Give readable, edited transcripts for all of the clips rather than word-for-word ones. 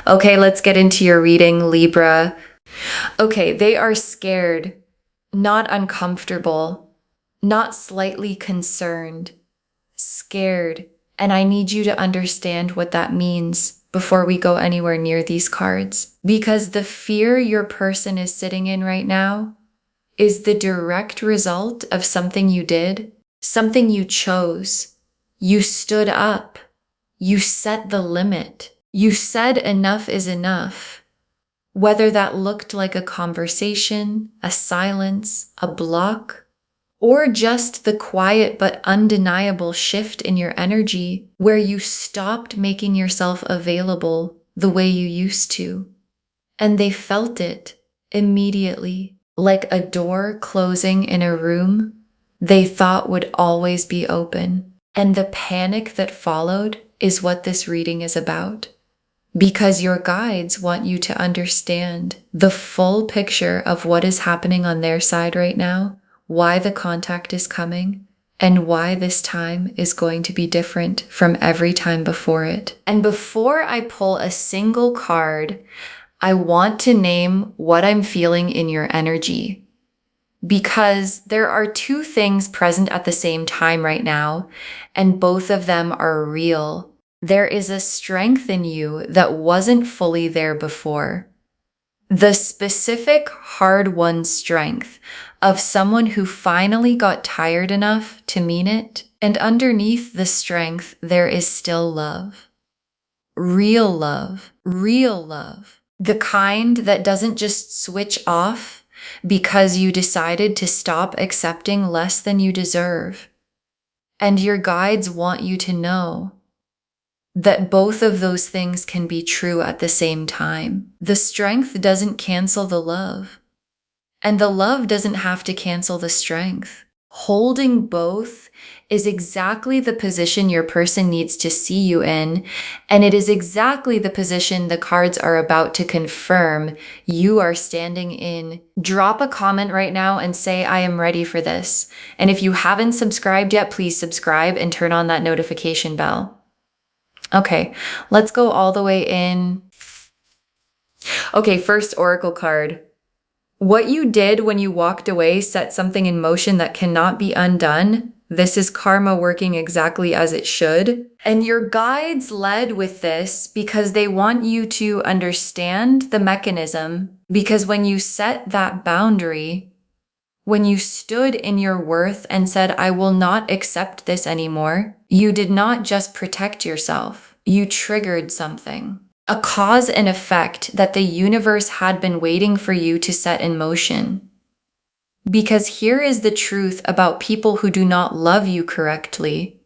Okay, let's get into your reading, Libra. Okay, they are scared, not uncomfortable, not slightly concerned, scared. And I need you to understand what that means before we go anywhere near these cards. Because the fear your person is sitting in right now is the direct result of something you did, something you chose. You stood up. You set the limit. You said enough is enough. Whether that looked like a conversation, a silence, a block, or just the quiet but undeniable shift in your energy where you stopped making yourself available the way you used to. And they felt it immediately, like a door closing in a room they thought would always be open. And the panic that followed is what this reading is about. Because your guides want you to understand the full picture of what is happening on their side right now, why the contact is coming, and why this time is going to be different from every time before it. And before I pull a single card, I want to name what I'm feeling in your energy. Because there are two things present at the same time right now, and both of them are real. There is a strength in you that wasn't fully there before. The specific hard-won strength of someone who finally got tired enough to mean it, and underneath the strength there is still love. Real love. Real love. The kind that doesn't just switch off because you decided to stop accepting less than you deserve. And your guides want you to know that both of those things can be true at the same time. The strength doesn't cancel the love, and the love doesn't have to cancel the strength. Holding both is exactly the position your person needs to see you in, and it is exactly the position the cards are about to confirm you are standing in. Drop a comment right now and say, I am ready for this. And if you haven't subscribed yet, please subscribe and turn on that notification bell. Okay, let's go all the way in. Okay, first oracle card. What you did when you walked away set something in motion that cannot be undone. This is karma working exactly as it should. And your guides led with this because they want you to understand the mechanism. Because when you set that boundary, when you stood in your worth and said, I will not accept this anymore, you did not just protect yourself. You triggered something. A cause and effect that the universe had been waiting for you to set in motion. Because here is the truth about people who do not love you correctly.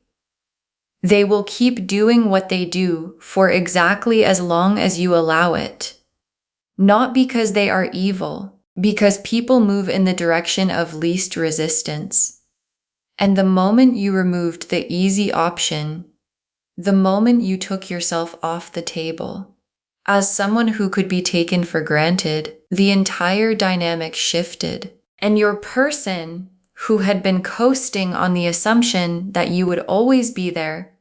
They will keep doing what they do for exactly as long as you allow it. Not because they are evil, because people move in the direction of least resistance. And the moment you removed the easy option, the moment you took yourself off the table, as someone who could be taken for granted, the entire dynamic shifted. And your person, who had been coasting on the assumption that you would always be there,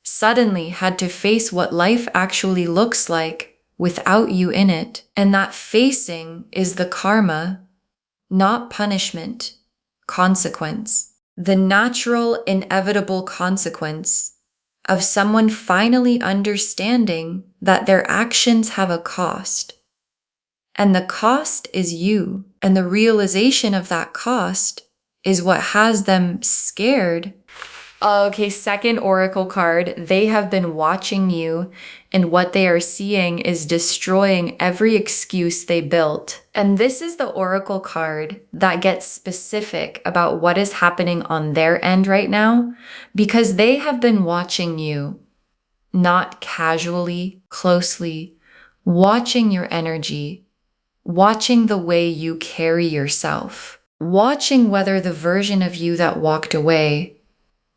suddenly had to face what life actually looks like without you in it. And that facing is the karma, not punishment, consequence. The natural, inevitable consequence of someone finally understanding that their actions have a cost. And the cost is you. And the realization of that cost is what has them scared. Okay, second oracle card. They have been watching you, and what they are seeing is destroying every excuse they built. And this is the oracle card that gets specific about what is happening on their end right now, because they have been watching you, not casually, closely, watching your energy, watching the way you carry yourself, watching whether the version of you that walked away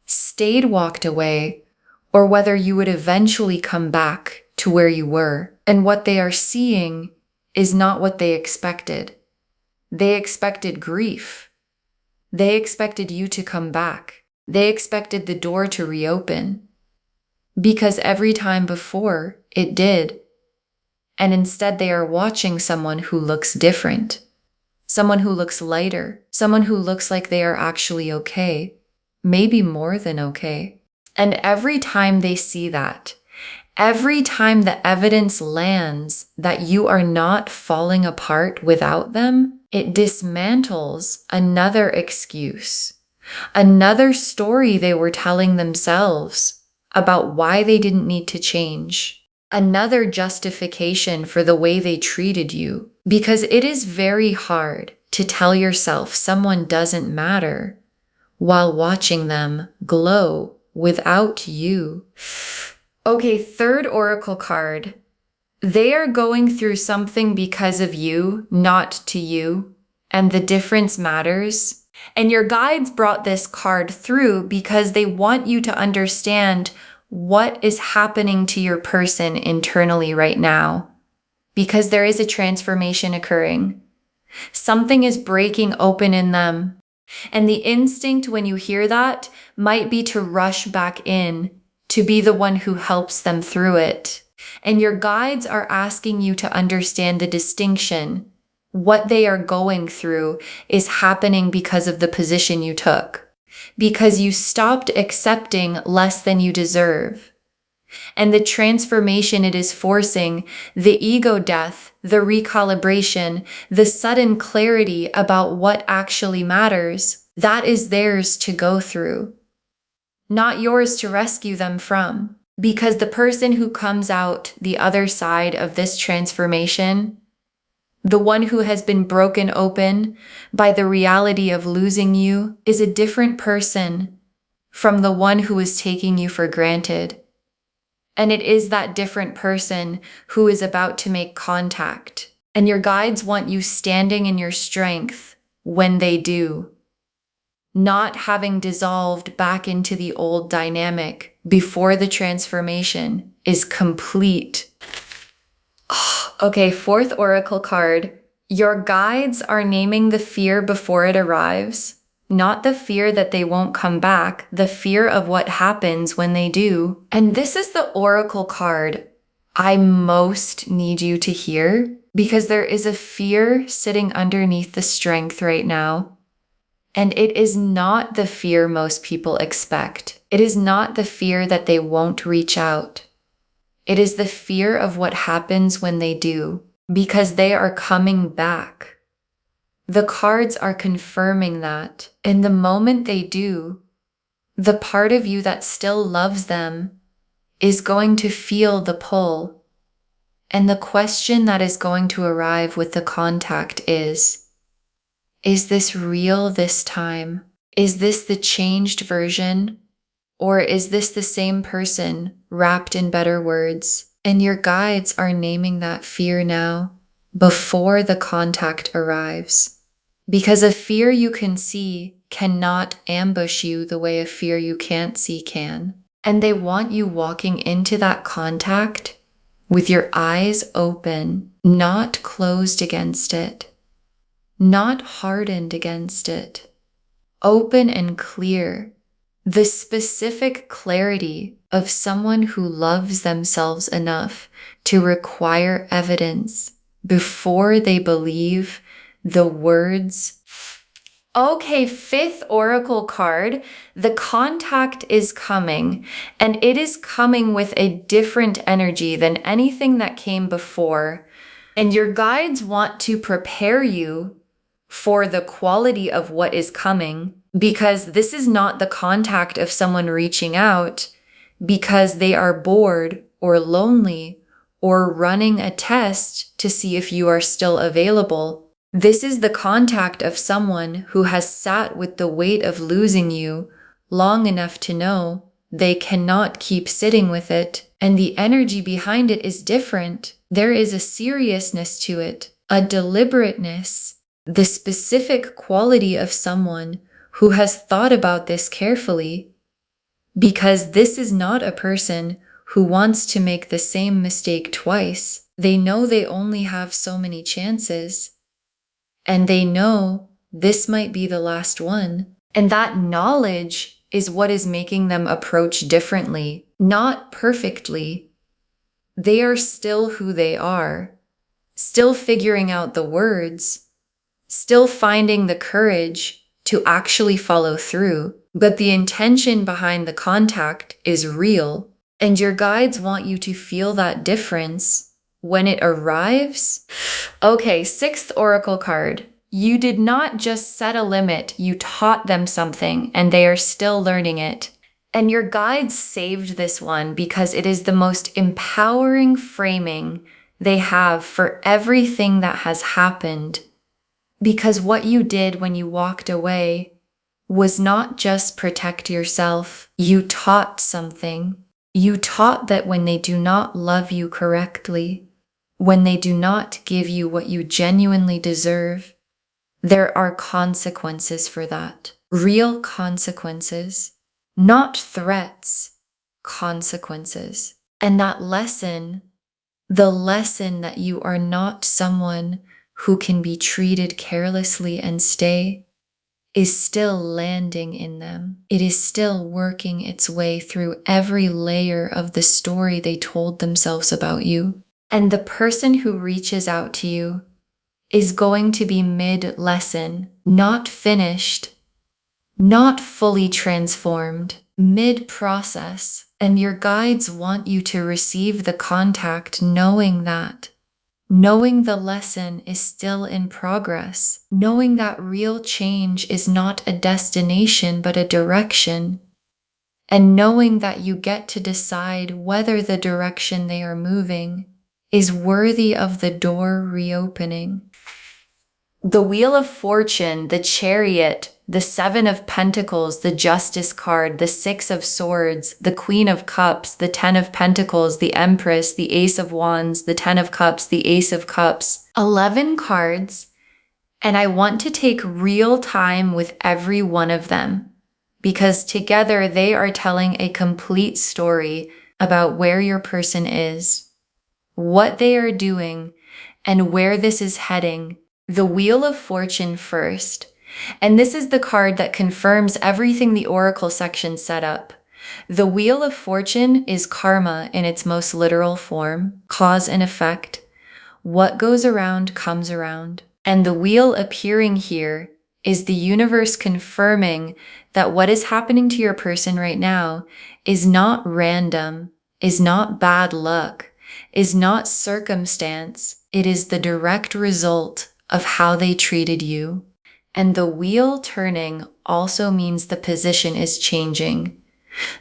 stayed walked away, or whether you would eventually come back to where you were. And what they are seeing is not what they expected. They expected grief. They expected you to come back. They expected the door to reopen. Because every time before it did, And instead they are watching someone who looks different, someone who looks lighter, someone who looks like they are actually okay, maybe more than okay. And every time they see that, every time the evidence lands that you are not falling apart without them, it dismantles another excuse, another story they were telling themselves about why they didn't need to change, another justification for the way they treated you. Because it is very hard to tell yourself someone doesn't matter while watching them glow without you. Okay, third oracle card. They are going through something because of you, not to you, and the difference matters. And your guides brought this card through because they want you to understand what is happening to your person internally right now. Because there is a transformation occurring. Something is breaking open in them. And the instinct when you hear that might be to rush back in, to be the one who helps them through it. And your guides are asking you to understand the distinction. What they are going through is happening because of the position you took, because you stopped accepting less than you deserve. And the transformation it is forcing, the ego death, the recalibration, the sudden clarity about what actually matters, that is theirs to go through, not yours to rescue them from. Because the person who comes out the other side of this transformation, the one who has been broken open by the reality of losing you, is a different person from the one who is taking you for granted. And it is that different person who is about to make contact. And your guides want you standing in your strength when they do, not having dissolved back into the old dynamic before the transformation is complete. Okay, fourth oracle card. Your guides are naming the fear before it arrives, not the fear that they won't come back, the fear of what happens when they do. And this is the oracle card I most need you to hear, because there is a fear sitting underneath the strength right now. And it is not the fear most people expect. It is not the fear that they won't reach out. It is the fear of what happens when they do, because they are coming back. The cards are confirming that. And the moment they do, the part of you that still loves them is going to feel the pull. And the question that is going to arrive with the contact is this real this time? Is this the changed version? Or is this the same person wrapped in better words? And your guides are naming that fear now before the contact arrives. Because a fear you can see cannot ambush you the way a fear you can't see can. And they want you walking into that contact with your eyes open, not closed against it, not hardened against it, open and clear. The specific clarity of someone who loves themselves enough to require evidence before they believe the words. Okay, fifth oracle card. The contact is coming, and it is coming with a different energy than anything that came before. And your guides want to prepare you for the quality of what is coming, because this is not the contact of someone reaching out because they are bored or lonely or running a test to see if you are still available. This is the contact of someone who has sat with the weight of losing you long enough to know they cannot keep sitting with it, and the energy behind it is different. There is a seriousness to it, a deliberateness, the specific quality of someone who has thought about this carefully, because this is not a person who wants to make the same mistake twice. They know they only have so many chances, and they know this might be the last one. And that knowledge is what is making them approach differently, not perfectly, They are still who they are, still figuring out the words, still finding the courage to actually follow through. But the intention behind the contact is real, and your guides want you to feel that difference when it arrives. Okay, sixth oracle card. You did not just set a limit, you taught them something, and they are still learning it. And your guides saved this one because it is the most empowering framing they have for everything that has happened. Because what you did when you walked away was not just protect yourself, you taught something. You taught that when they do not love you correctly, when they do not give you what you genuinely deserve, there are consequences for that. Real consequences, not threats, consequences. And that lesson, the lesson that you are not someone who can be treated carelessly and stay, is still landing in them. It is still working its way through every layer of the story they told themselves about you. And the person who reaches out to you is going to be mid-lesson, not finished, not fully transformed, mid-process. And your guides want you to receive the contact knowing that. Knowing the lesson is still in progress, knowing that real change is not a destination but a direction, and knowing that you get to decide whether the direction they are moving is worthy of the door reopening. The Wheel of Fortune, the Chariot, the Seven of Pentacles, the Justice card, the Six of Swords, the Queen of Cups, the Ten of Pentacles, the Empress, the Ace of Wands, the Ten of Cups, the Ace of Cups. 11 cards, and I want to take real time with every one of them because together they are telling a complete story about where your person is, what they are doing, and where this is heading. The Wheel of Fortune first. And this is the card that confirms everything the Oracle section set up. The Wheel of Fortune is karma in its most literal form, cause and effect. What goes around comes around. And the wheel appearing here is the universe confirming that what is happening to your person right now is not random, is not bad luck, is not circumstance. It is the direct result of how they treated you. And the wheel turning also means the position is changing.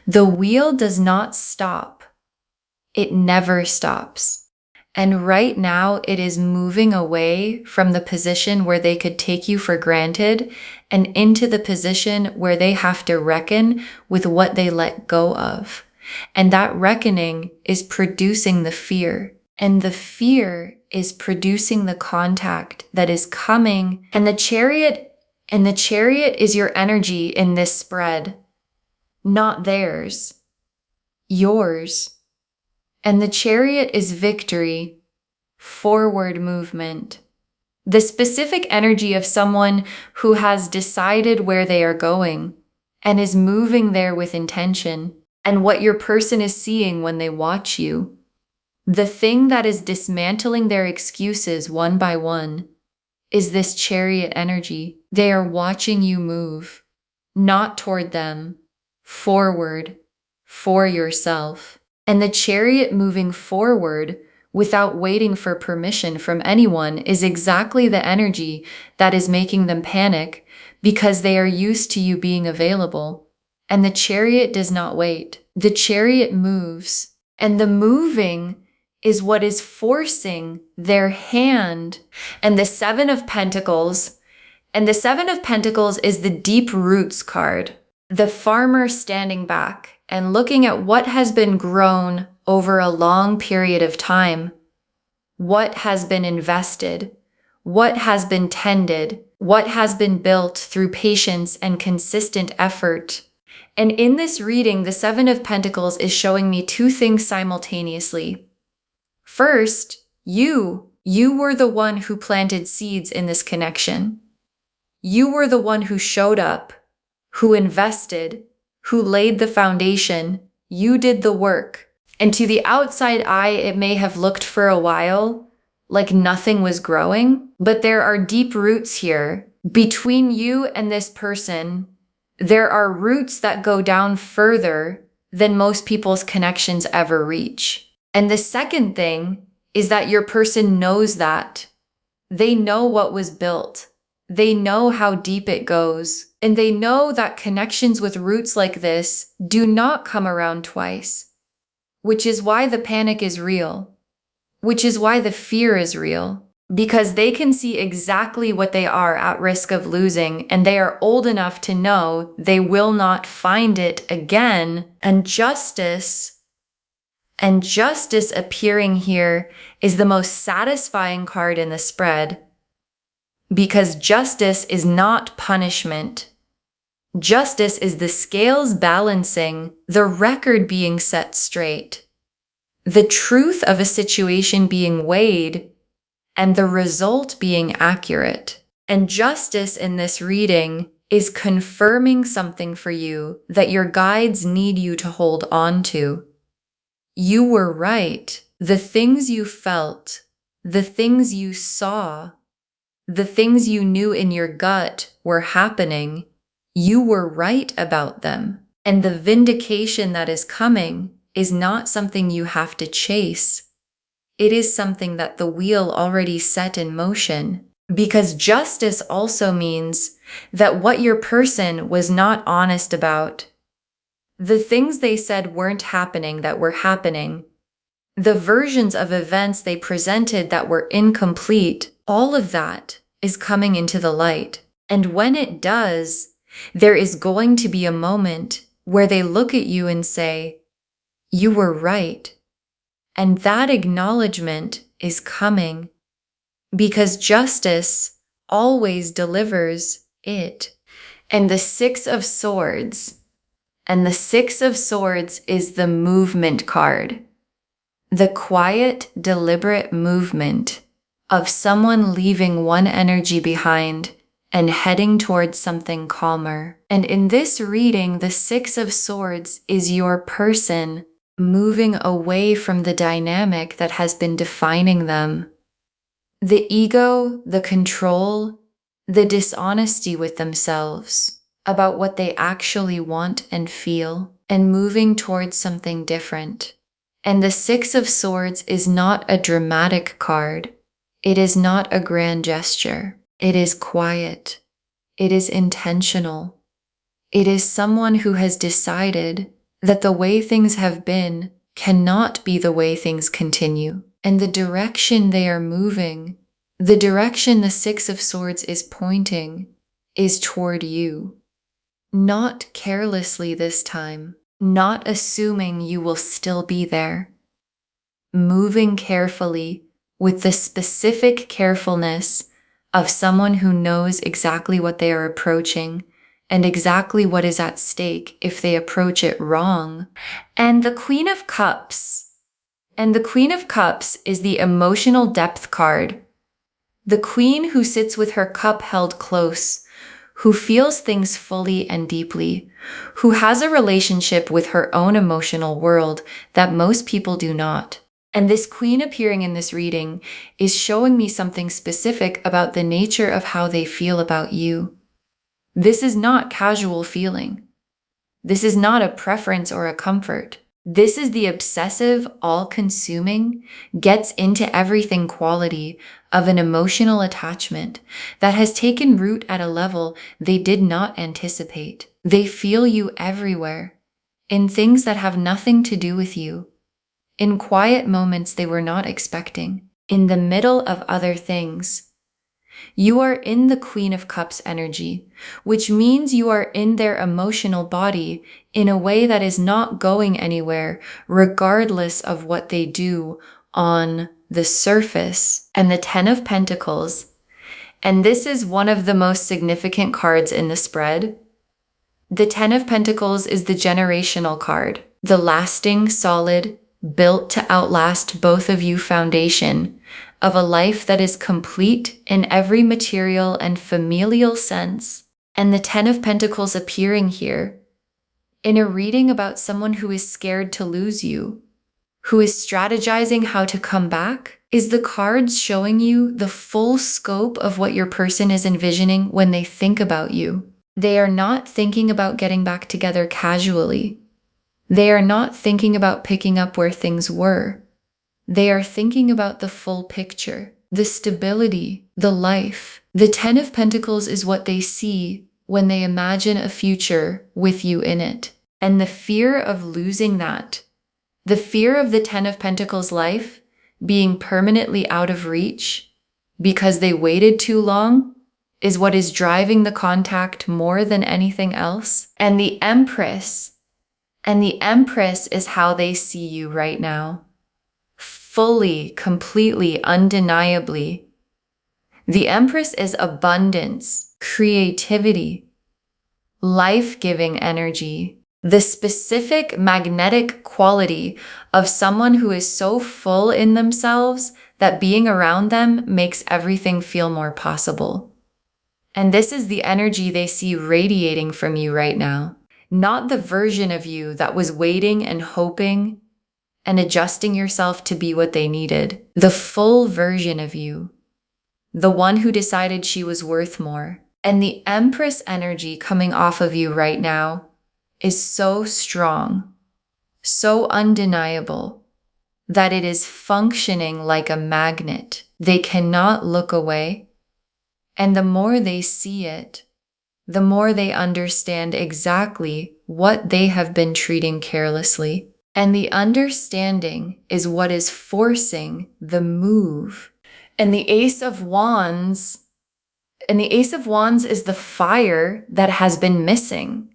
The wheel does not stop. It never stops. And right now it is moving away from the position where they could take you for granted and into the position where they have to reckon with what they let go of. And that reckoning is producing the fear. And the fear is producing the contact that is coming. And the chariot is your energy in this spread, not theirs, yours. And the chariot is victory, forward movement. The specific energy of someone who has decided where they are going and is moving there with intention, and what your person is seeing when they watch you. The thing that is dismantling their excuses one by one is this chariot energy. They are watching you move, not toward them, forward, for yourself. And the chariot moving forward without waiting for permission from anyone is exactly the energy that is making them panic because they are used to you being available. And the chariot does not wait. The chariot moves, and the moving is what is forcing their hand. And the Seven of Pentacles, is the deep roots card. The farmer standing back and looking at what has been grown over a long period of time, what has been invested, what has been tended, what has been built through patience and consistent effort. And in this reading, the Seven of Pentacles is showing me two things simultaneously. First, you were the one who planted seeds in this connection. You were the one who showed up, who invested, who laid the foundation. You did the work. And to the outside eye, it may have looked for a while like nothing was growing, but there are deep roots here. Between you and this person, there are roots that go down further than most people's connections ever reach. And the second thing is that your person knows that. They know what was built. They know how deep it goes. And they know that connections with roots like this do not come around twice, which is why the panic is real, which is why the fear is real, because they can see exactly what they are at risk of losing, and they are old enough to know they will not find it again. And justice appearing here is the most satisfying card in the spread, because justice is not punishment. Justice is the scales balancing, the record being set straight, the truth of a situation being weighed, and the result being accurate. And justice in this reading is confirming something for you that your guides need you to hold on to. You were right. The things you felt, the things you saw, the things you knew in your gut were happening. You were right about them. And the vindication that is coming is not something you have to chase. It is something that the wheel already set in motion, because justice also means that what your person was not honest about, the things they said weren't happening that were happening, the versions of events they presented that were incomplete, all of that is coming into the light. And when it does, there is going to be a moment where they look at you and say, "You were right." And that acknowledgement is coming, because justice always delivers it. And the Six of Swords, and the Six of Swords is the movement card. The quiet, deliberate movement of someone leaving one energy behind and heading towards something calmer. And in this reading, the Six of Swords is your person moving away from the dynamic that has been defining them. The ego, the control, the dishonesty with themselves about what they actually want and feel, and moving towards something different. And the Six of Swords is not a dramatic card. It is not a grand gesture. It is quiet. It is intentional. It is someone who has decided that the way things have been cannot be the way things continue. And the direction they are moving, the direction the Six of Swords is pointing, is toward you. Not carelessly this time, not assuming you will still be there. Moving carefully with the specific carefulness of someone who knows exactly what they are approaching and exactly what is at stake if they approach it wrong. And the Queen of Cups. And the Queen of Cups is the emotional depth card. The queen who sits with her cup held close, who feels things fully and deeply, who has a relationship with her own emotional world that most people do not. And this queen appearing in this reading is showing me something specific about the nature of how they feel about you. This is not casual feeling. This is not a preference or a comfort. This is the obsessive, all-consuming, gets into everything quality of an emotional attachment that has taken root at a level they did not anticipate. They feel you everywhere, in things that have nothing to do with you, in quiet moments they were not expecting, in the middle of other things. You are in the Queen of Cups energy, which means you are in their emotional body in a way that is not going anywhere, regardless of what they do on the surface. And the Ten of Pentacles, and this is one of the most significant cards in the spread. The Ten of Pentacles is the generational card, the lasting, solid, built to outlast both of you foundation of a life that is complete in every material and familial sense. And the Ten of Pentacles appearing here in a reading about someone who is scared to lose you, who is strategizing how to come back, is the cards showing you the full scope of what your person is envisioning when they think about you. They are not thinking about getting back together casually. They are not thinking about picking up where things were. They are thinking about the full picture, the stability, the life. The Ten of Pentacles is what they see when they imagine a future with you in it. And the fear of losing that, the fear of the Ten of Pentacles life being permanently out of reach because they waited too long, is what is driving the contact more than anything else. And the Empress is how they see you right now. Fully, completely, undeniably. The Empress is abundance, creativity, life-giving energy. The specific magnetic quality of someone who is so full in themselves that being around them makes everything feel more possible. And this is the energy they see radiating from you right now. Not the version of you that was waiting and hoping and adjusting yourself to be what they needed. The full version of you. The one who decided she was worth more. And the Empress energy coming off of you right now is so strong, so undeniable, that it is functioning like a magnet. They cannot look away. And the more they see it, the more they understand exactly what they have been treating carelessly. And the understanding is what is forcing the move. And the Ace of Wands is the fire that has been missing.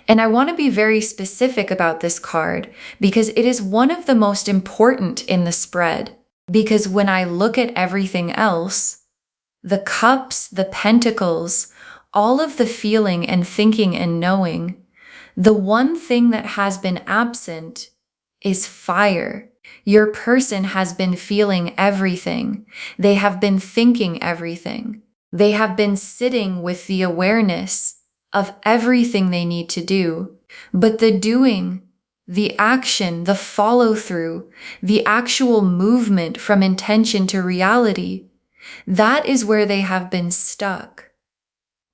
And I want to be very specific about this card because it is one of the most important in the spread. Because when I look at everything else, the cups, the pentacles, all of the feeling and thinking and knowing, the one thing that has been absent is fire. Your person has been feeling everything. They have been thinking everything. They have been sitting with the awareness of everything they need to do. But the doing, the action, the follow-through, the actual movement from intention to reality, that is where they have been stuck.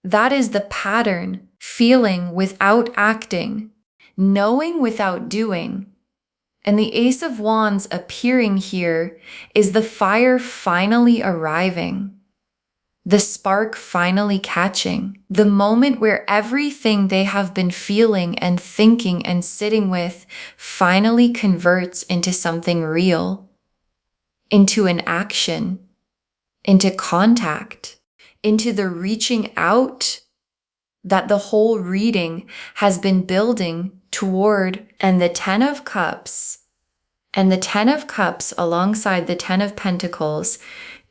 That is the pattern, feeling without acting, knowing without doing. And the Ace of Wands appearing here is the fire finally arriving. The spark finally catching. The moment where everything they have been feeling and thinking and sitting with finally converts into something real, into an action, into contact, into the reaching out that the whole reading has been building toward. And the Ten of Cups alongside the Ten of Pentacles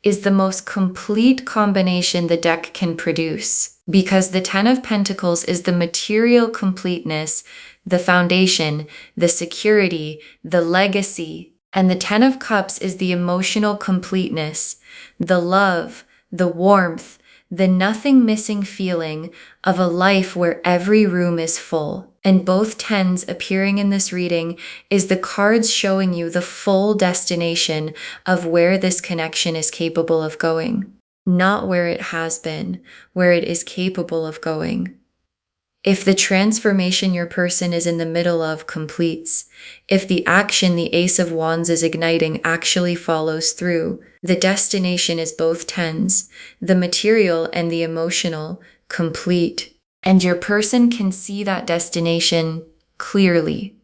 is the most complete combination the deck can produce, because the Ten of Pentacles is the material completeness, the foundation, the security, the legacy, and the Ten of Cups is the emotional completeness, the love, the warmth, the nothing missing feeling of a life where every room is full. And both tens appearing in this reading is the cards showing you the full destination of where this connection is capable of going. Not where it has been, where it is capable of going. If the transformation your person is in the middle of completes, if the action the Ace of Wands is igniting actually follows through, the destination is both tens, the material and the emotional, complete. And your person can see that destination clearly,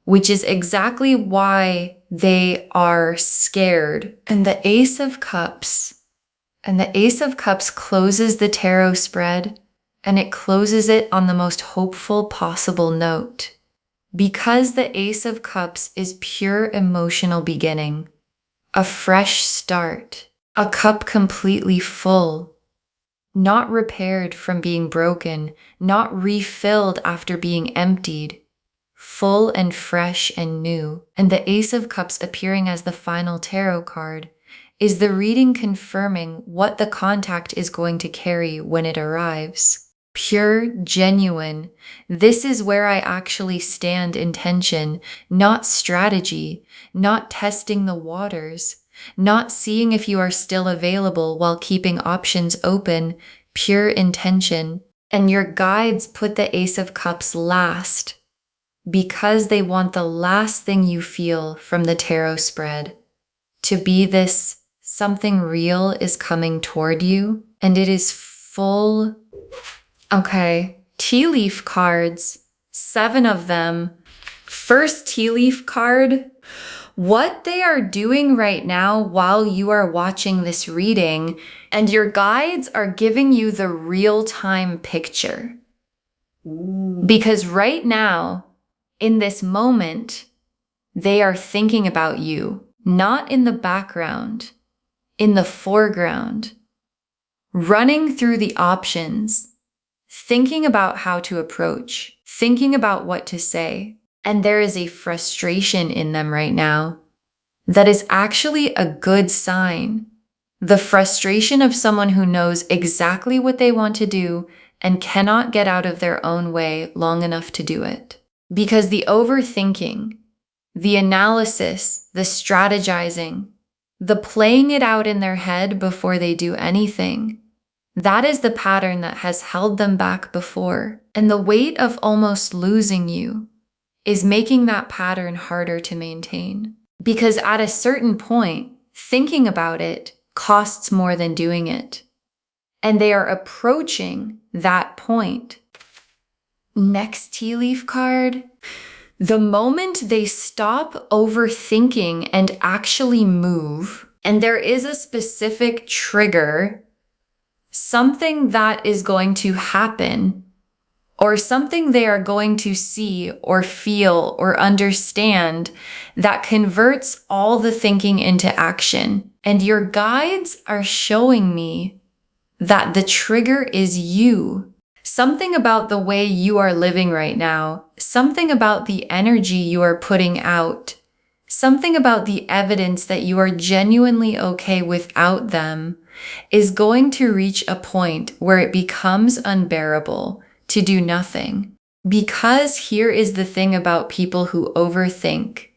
which is exactly why they are scared. And the Ace of Cups closes the tarot spread, and it closes it on the most hopeful possible note. Because the Ace of Cups is pure emotional beginning, a fresh start, a cup completely full, not repaired from being broken, not refilled after being emptied, full and fresh and new. And the Ace of Cups appearing as the final tarot card is the reading confirming what the contact is going to carry when it arrives. pure, genuine. This is where I actually stand intention, not strategy, not testing the waters, not seeing if you are still available while keeping options open, pure intention. And your guides put the Ace of Cups last because they want the last thing you feel from the tarot spread to be this something real is coming toward you, and it is full. Okay, tea leaf cards, 7 of them. First tea leaf card, what they are doing right now while you are watching this reading, and your guides are giving you the real-time picture. Because right now, in this moment, they are thinking about you, not in the background, in the foreground, running through the options, thinking about how to approach, thinking about what to say. And there is a frustration in them right now that is actually a good sign. The frustration of someone who knows exactly what they want to do and cannot get out of their own way long enough to do it. Because the overthinking, the analysis, the strategizing, the playing it out in their head before they do anything, that is the pattern that has held them back before. And the weight of almost losing you is making that pattern harder to maintain. Because at a certain point, thinking about it costs more than doing it. And they are approaching that point. Next tea leaf card. The moment they stop overthinking and actually move, and there is a specific trigger, something that is going to happen, or something they are going to see or feel or understand that converts all the thinking into action. And your guides are showing me that the trigger is you. Something about the way you are living right now, something about the energy you are putting out, something about the evidence that you are genuinely okay without them is going to reach a point where it becomes unbearable to do nothing. Because here is the thing about people who overthink.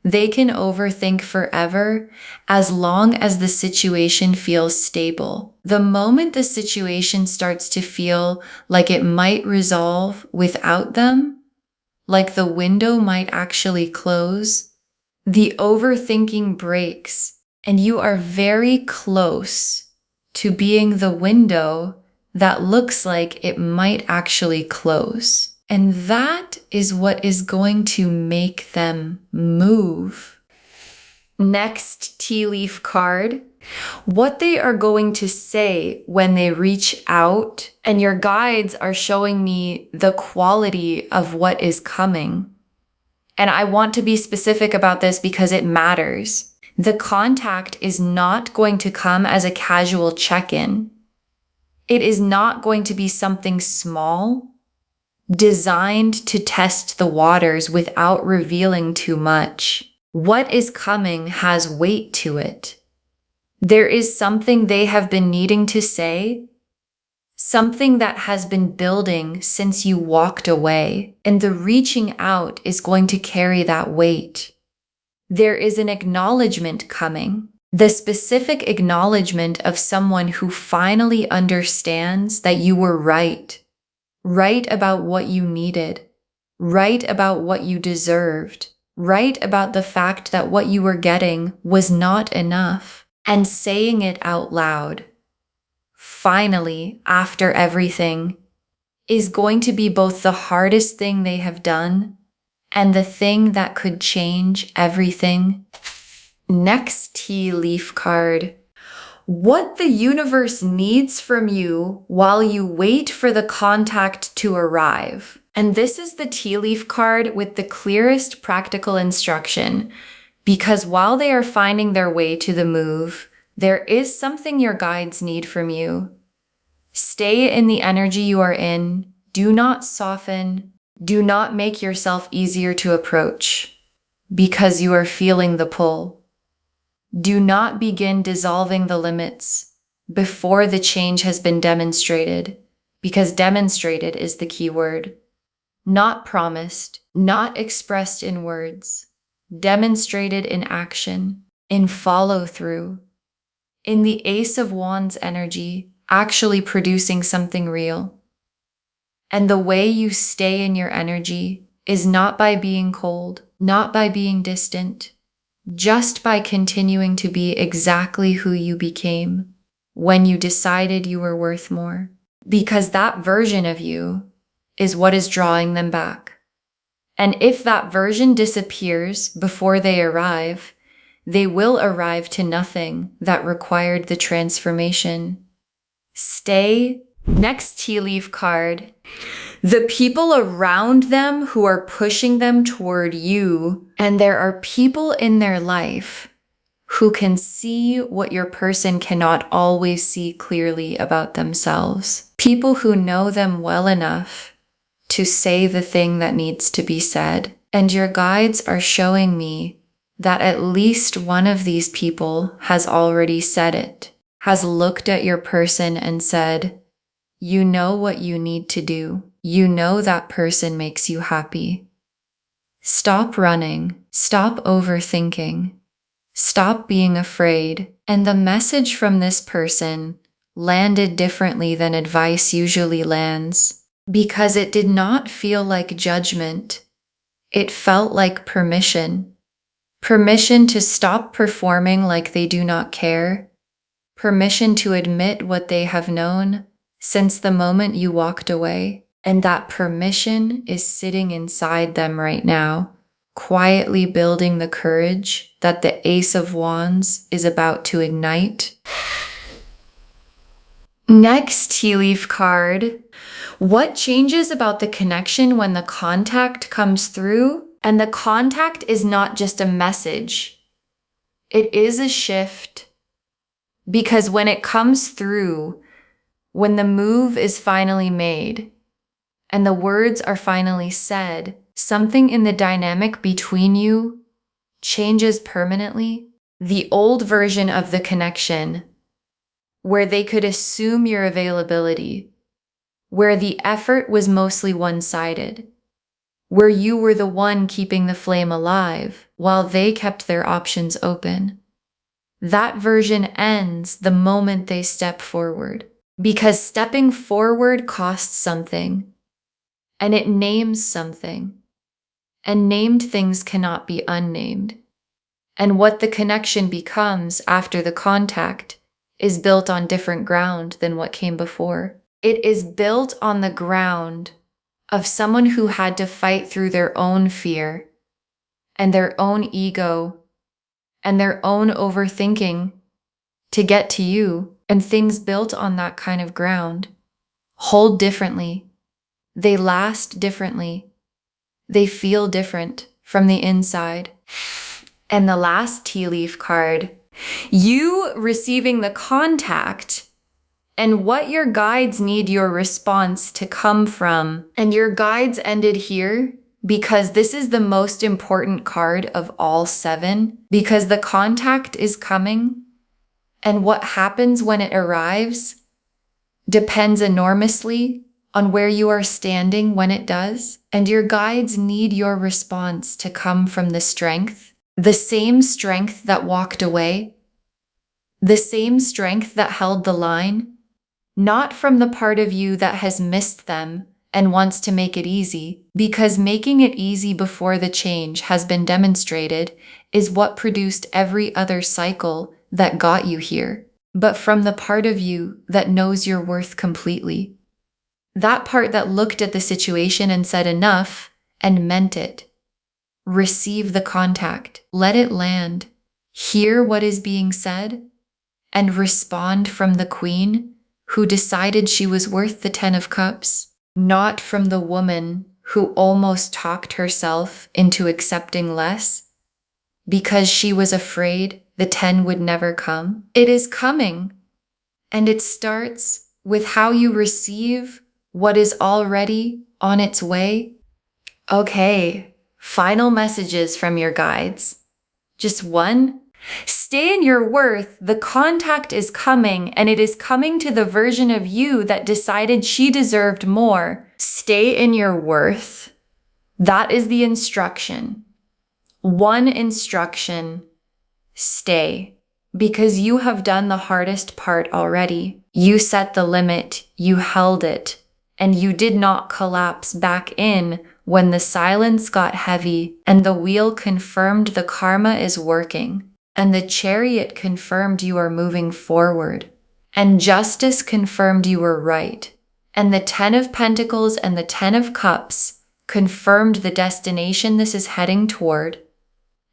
They can overthink forever as long as the situation feels stable. The moment the situation starts to feel like it might resolve without them, like the window might actually close, the overthinking breaks, and you are very close to being the window that looks like it might actually close. And that is what is going to make them move. Next tea leaf card, what they are going to say when they reach out, and your guides are showing me the quality of what is coming. And I want to be specific about this because it matters. The contact is not going to come as a casual check-in. It is not going to be something small, designed to test the waters without revealing too much. What is coming has weight to it. There is something they have been needing to say, something that has been building since you walked away, and the reaching out is going to carry that weight. There is an acknowledgement coming, the specific acknowledgement of someone who finally understands that you were right about what you needed, right about what you deserved, right about the fact that what you were getting was not enough, and saying it out loud, finally, after everything, is going to be both the hardest thing they have done and the thing that could change everything. Next tea leaf card. What the universe needs from you while you wait for the contact to arrive. And this is the tea leaf card with the clearest practical instruction, because while they are finding their way to the move, there is something your guides need from you. Stay in the energy you are in. Do not soften. Do not make yourself easier to approach because you are feeling the pull. Do not begin dissolving the limits before the change has been demonstrated, because demonstrated is the key word. Not promised, not expressed in words, demonstrated in action, in follow through, in the Ace of Wands energy, actually producing something real. And the way you stay in your energy is not by being cold, not by being distant, just by continuing to be exactly who you became when you decided you were worth more. Because that version of you is what is drawing them back. And if that version disappears before they arrive, they will arrive to nothing that required the transformation. Stay. Next tea leaf card. The people around them who are pushing them toward you, and there are people in their life who can see what your person cannot always see clearly about themselves. People who know them well enough to say the thing that needs to be said. And your guides are showing me that at least one of these people has already said it, has looked at your person and said, you know what you need to do. You know that person makes you happy. Stop running. Stop overthinking. Stop being afraid. And the message from this person landed differently than advice usually lands, because it did not feel like judgment. It felt like permission. Permission to stop performing like they do not care. Permission to admit what they have known since the moment you walked away. And that permission is sitting inside them right now, quietly building the courage that the Ace of Wands is about to ignite. Next tea leaf card. What changes about the connection when the contact comes through? And the contact is not just a message. It is a shift. Because when it comes through, when the move is finally made, and the words are finally said, something in the dynamic between you changes permanently. The old version of the connection, where they could assume your availability, where the effort was mostly one-sided, where you were the one keeping the flame alive while they kept their options open. That version ends the moment they step forward, because stepping forward costs something, and it names something, and named things cannot be unnamed. And what the connection becomes after the contact is built on different ground than what came before. It is built on the ground of someone who had to fight through their own fear and their own ego and their own overthinking to get to you. And things built on that kind of ground hold differently. They last differently. They feel different from the inside. And the last tea leaf card, you receiving the contact and what your guides need your response to come from. And your guides ended here because this is the most important card of all 7, because the contact is coming, and what happens when it arrives depends enormously on where you are standing when it does. And your guides need your response to come from the same strength that walked away, the same strength that held the line, not from the part of you that has missed them and wants to make it easy, because making it easy before the change has been demonstrated is what produced every other cycle that got you here, but from the part of you that knows your worth completely. That part that looked at the situation and said enough and meant it. Receive the contact, let it land, hear what is being said, and respond from the Queen who decided she was worth the 10 of Cups, not from the woman who almost talked herself into accepting less because she was afraid the 10 would never come. It is coming, and it starts with how you receive what is already on its way. Okay, final messages from your guides. Just one. Stay in your worth. The contact is coming, and it is coming to the version of you that decided she deserved more. Stay in your worth. That is the instruction. One instruction, stay. Because you have done the hardest part already. You set the limit, you held it, and you did not collapse back in when the silence got heavy and the wheel confirmed the karma is working, and the chariot confirmed you are moving forward, and justice confirmed you were right, and the 10 of Pentacles and the 10 of Cups confirmed the destination this is heading toward,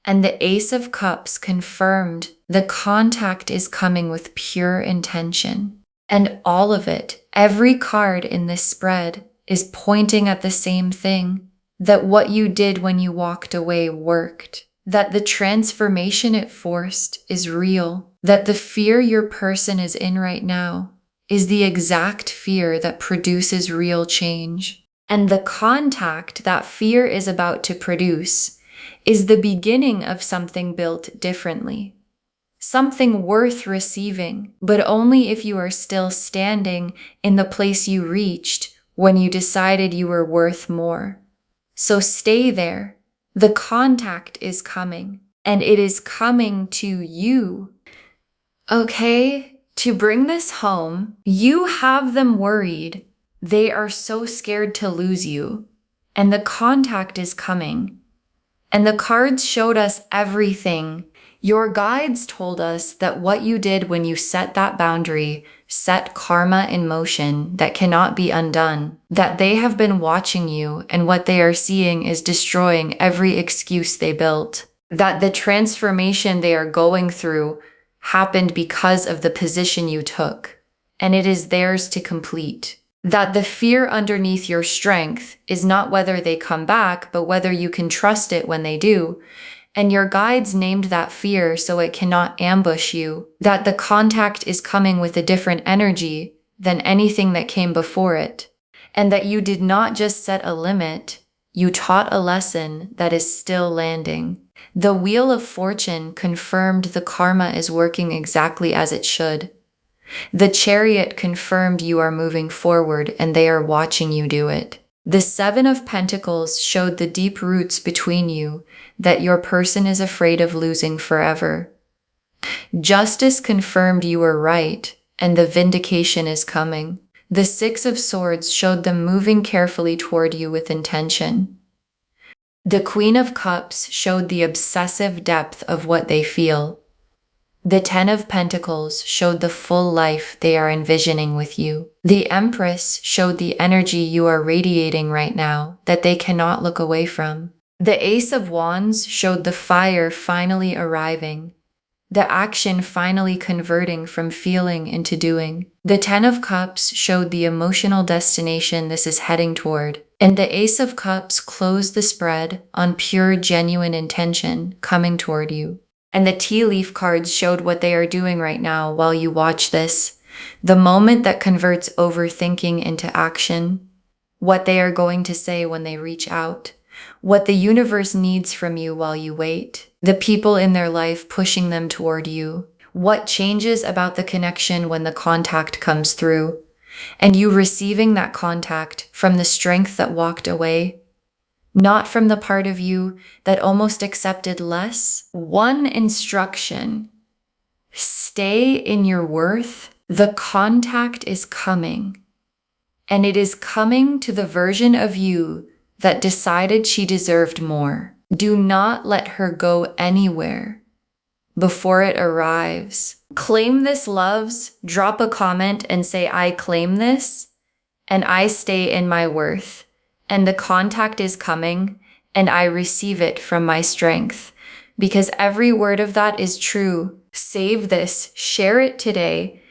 and the Ace of Cups confirmed the contact is coming with pure intention. And all of it, every card in this spread, is pointing at the same thing, that what you did when you walked away worked, that the transformation it forced is real, that the fear your person is in right now is the exact fear that produces real change. And the contact that fear is about to produce is the beginning of something built differently. Something worth receiving, but only if you are still standing in the place you reached when you decided you were worth more. So stay there. The contact is coming, and it is coming to you. Okay, to bring this home, you have them worried. They are so scared to lose you, and the contact is coming. And the cards showed us everything. Your guides told us that what you did when you set that boundary set karma in motion that cannot be undone, that they have been watching you and what they are seeing is destroying every excuse they built, that the transformation they are going through happened because of the position you took, and it is theirs to complete. That the fear underneath your strength is not whether they come back, but whether you can trust it when they do. And your guides named that fear so it cannot ambush you, that the contact is coming with a different energy than anything that came before it, and that you did not just set a limit, you taught a lesson that is still landing. The Wheel of Fortune confirmed the karma is working exactly as it should. The Chariot confirmed you are moving forward and they are watching you do it. The 7 of Pentacles showed the deep roots between you that your person is afraid of losing forever. Justice confirmed you were right and the vindication is coming. The 6 of Swords showed them moving carefully toward you with intention. The Queen of Cups showed the obsessive depth of what they feel. The 10 of Pentacles showed the full life they are envisioning with you. The Empress showed the energy you are radiating right now that they cannot look away from. The Ace of Wands showed the fire finally arriving, the action finally converting from feeling into doing. The 10 of Cups showed the emotional destination this is heading toward. And the Ace of Cups closed the spread on pure, genuine intention coming toward you. And the tea leaf cards showed what they are doing right now while you watch this. The moment that converts overthinking into action. What they are going to say when they reach out. What the universe needs from you while you wait. The people in their life pushing them toward you. What changes about the connection when the contact comes through. And you receiving that contact from the strength that walked away. Not from the part of you that almost accepted less. One instruction, stay in your worth. The contact is coming, and it is coming to the version of you that decided she deserved more. Do not let her go anywhere before it arrives. Claim this, loves. Drop a comment and say, I claim this, and I stay in my worth. And the contact is coming, and I receive it from my strength. Because every word of that is true. Save this, share it today,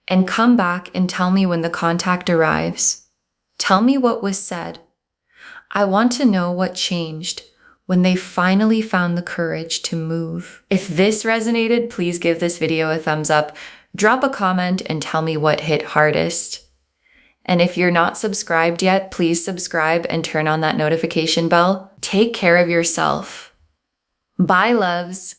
and come back and tell me when the contact arrives. Tell me what was said. I want to know what changed when they finally found the courage to move. If this resonated, please give this video a thumbs up. Drop a comment and tell me what hit hardest. And if you're not subscribed yet, please subscribe and turn on that notification bell. Take care of yourself. Bye, loves.